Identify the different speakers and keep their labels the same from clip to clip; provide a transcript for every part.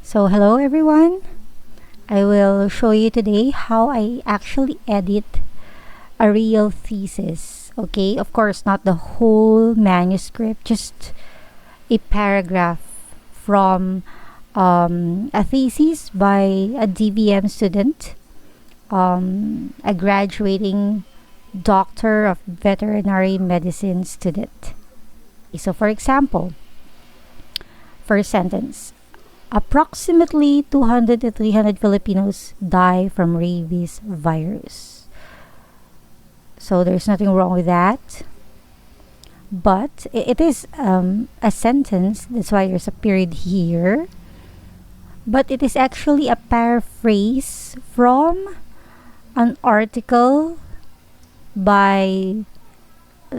Speaker 1: So hello everyone. I will show you today how I actually edit a real thesis. Okay, of course not the whole manuscript, just a paragraph from a thesis by a DVM student, a graduating doctor of veterinary medicine student. So for example, first sentence. Approximately 200 to 300 Filipinos die from rabies virus. So there's nothing wrong with that. But it is a sentence, that's why there's a period here. But it is actually a paraphrase from an article by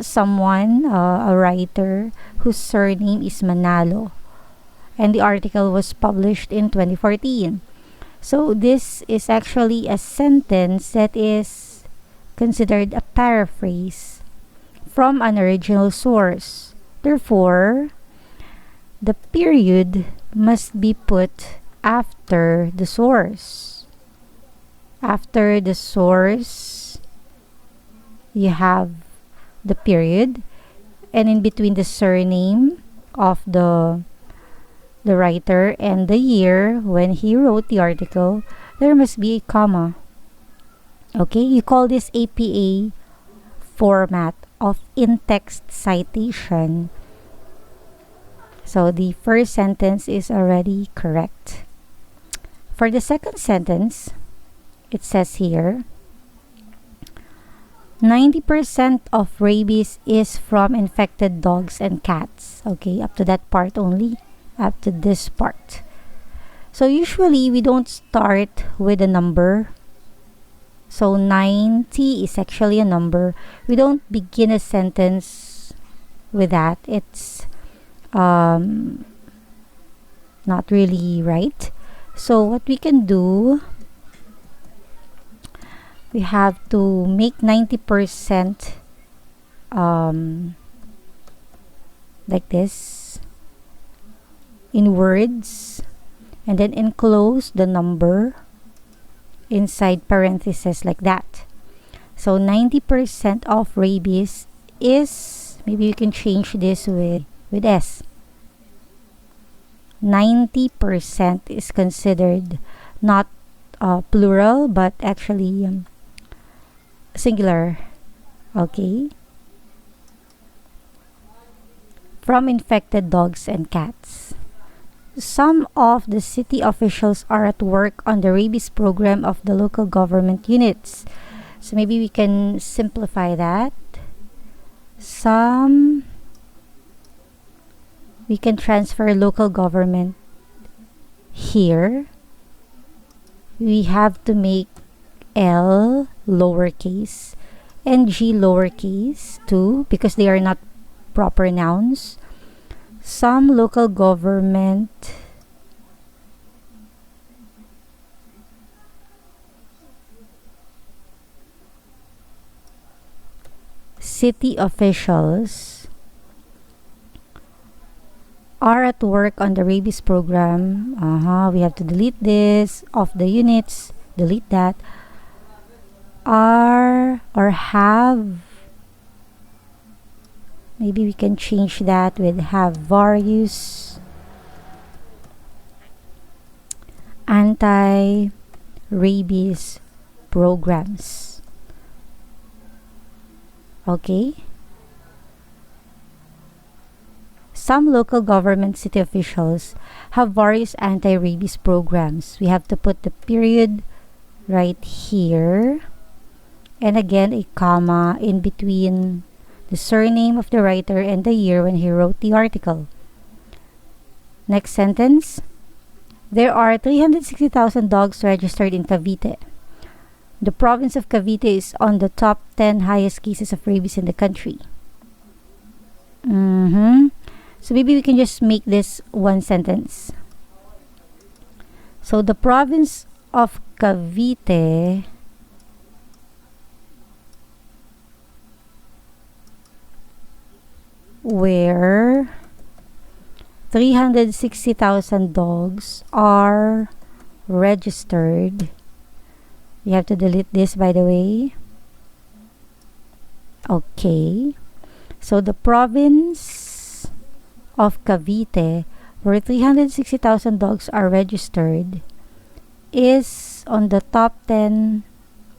Speaker 1: someone, a writer, whose surname is Manalo. And the article was published in 2014. So this is actually a sentence that is considered a paraphrase from an original source. Therefore, the period must be put after the source. After the source, you have the period, and in between the surname of the writer and the year when he wrote the article, there must be a comma. Okay, you call this APA format of in-text citation. So the first sentence is already correct. For the second sentence, it says here, 90% of rabies is from infected dogs and cats. Okay, up to that part only. Up to this part. So usually we don't start with a number. So 90 is actually a number. We don't begin a sentence with that. It's not really right. So what we can do, we have to make 90% like this, in words, and then enclose the number inside parentheses like that. So 90% of rabies is, maybe you can change this with S. 90% is considered not plural but actually singular. Okay, from infected dogs and cats. Some of the city officials are at work on the rabies program of the local government units. So maybe we can simplify that. We can transfer local government here. We have to make L lowercase and G lowercase too, because they are not proper nouns. Some local government city officials are at work on the rabies program. We have to delete this. Of the units, delete that. Are or have, maybe we can change that with have various anti-rabies programs. Okay. Some local government city officials have various anti-rabies programs. We have to put the period right here, and again a comma in between the surname of the writer and the year when he wrote the article. Next sentence. There are 360,000 dogs registered in Cavite. The province of Cavite is on the top 10 highest cases of rabies in the country. So maybe we can just make this one sentence. So the province of Cavite where 360,000 dogs are registered. You have to delete this, by the way. Okay. So the province of Cavite, where 360,000 dogs are registered, is on the top 10.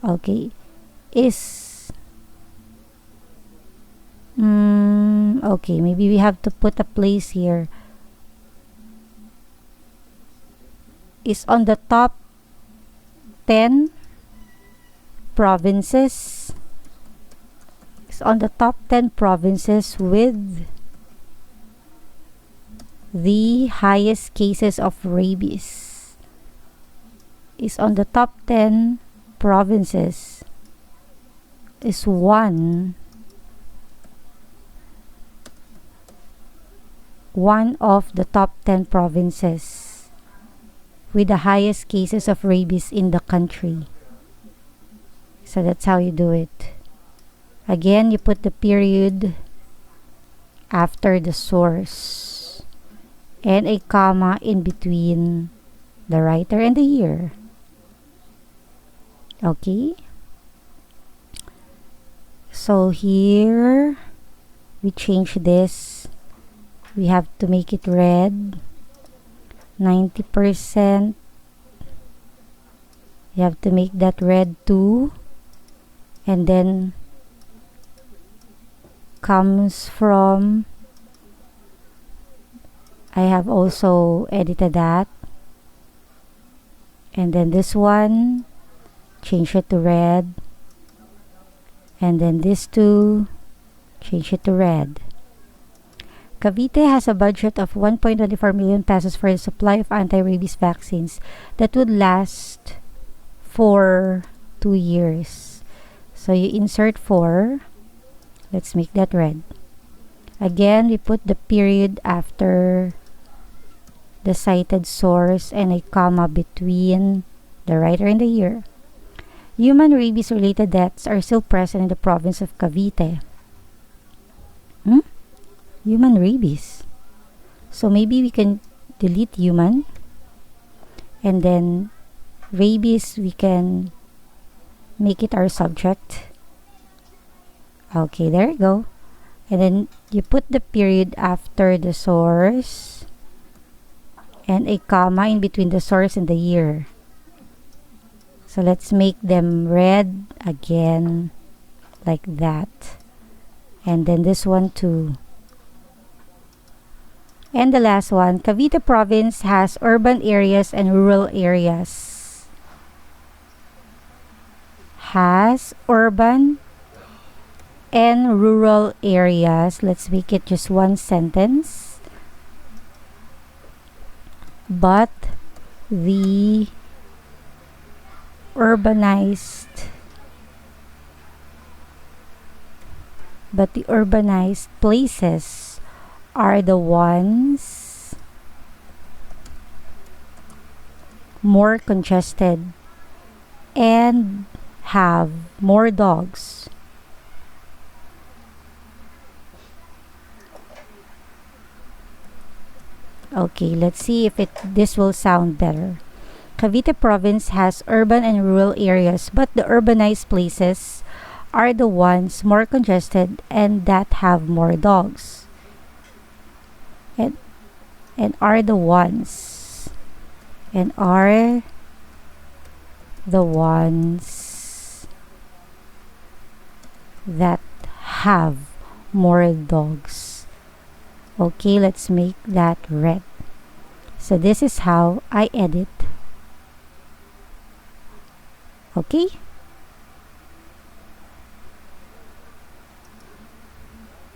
Speaker 1: Okay. Okay, maybe we have to put a place here. Is on the top 10 provinces. Is on the top 10 provinces with the highest cases of rabies. Is on the top 10 provinces. Is one of the top 10 provinces with the highest cases of rabies in the country. So that's how you do it. Again, you put the period after the source and a comma in between the writer and the year. Okay. So here we change this. We have to make it red. 90%. You have to make that red too. And then comes from, I have also edited that. And then this one, change it to red. And then this two, change it to red. Cavite has a budget of 1.24 million pesos for the supply of anti-rabies vaccines that would last for 2 years. So you insert 4. Let's make that red. Again, we put the period after the cited source and a comma between the writer and the year. Human rabies-related deaths are still present in the province of Cavite. Human rabies. So maybe we can delete human. And then rabies, we can make it our subject. Okay, there you go. And then you put the period after the source and a comma in between the source and the year. So let's make them red again, like that. And then this one too. And the last one, Cavite province has urban areas and rural areas. Has urban and rural areas. Let's make it just one sentence. But the urbanized places are the ones more congested and have more dogs. Okay, let's see if this will sound better. Cavite province has urban and rural areas, but the urbanized places are the ones more congested and that have more dogs. And are the ones that have more dogs. Okay, let's make that red. So this is how I edit. Okay.